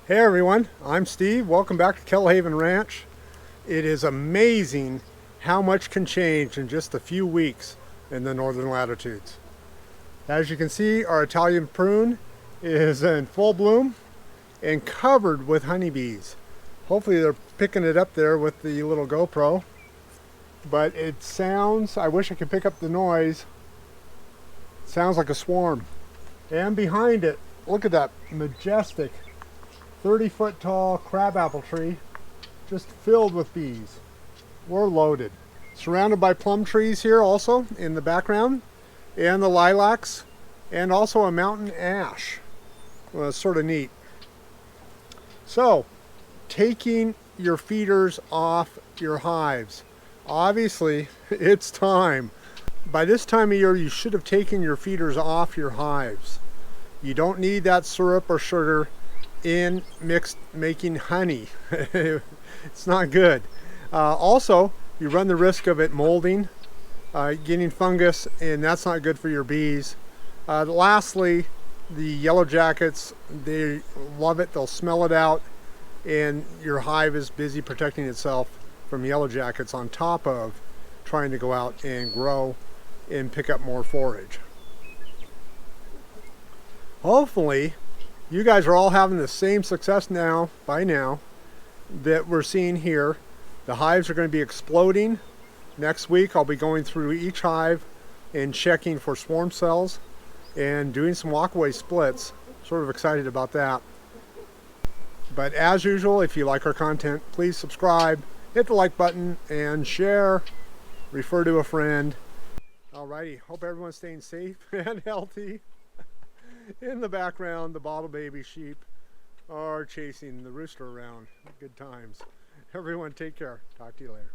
Hey everyone, I'm Steve. Welcome back to Kettle Haven Ranch. It is amazing how much can change in just a few weeks in the northern latitudes. As you can see, our Italian prune is in full bloom and covered with honeybees. Hopefully they're picking it up there with the little GoPro. But it sounds, I wish I could pick up the noise, it sounds like a swarm. And behind it, look at that majestic 30-foot tall crabapple tree just filled with bees. We're loaded. Surrounded by plum trees here also in the background, and the lilacs, and also a mountain ash. Well, it's sort of neat. So, taking your feeders off your hives. Obviously, it's time. By this time of year, you should have taken your feeders off your hives. You don't need that syrup or sugar in making honey. It's not good. Also, you run the risk of it molding, getting fungus, and that's not good for your bees. Lastly, the yellow jackets, they love it. They'll smell it out, and your hive is busy protecting itself from yellow jackets on top of trying to go out and grow and pick up more forage. Hopefully you guys are all having the same success by now that we're seeing here. The hives are going to be exploding. Next week I'll be going through each hive and checking for swarm cells and doing some walkaway splits. Sort of excited about that. But as usual, if you like our content, please subscribe, hit the like button, and share. Refer to a friend. Alrighty, hope everyone's staying safe and healthy. In the background, the bottle baby sheep are chasing the rooster around. Good times. Everyone take care. Talk to you later.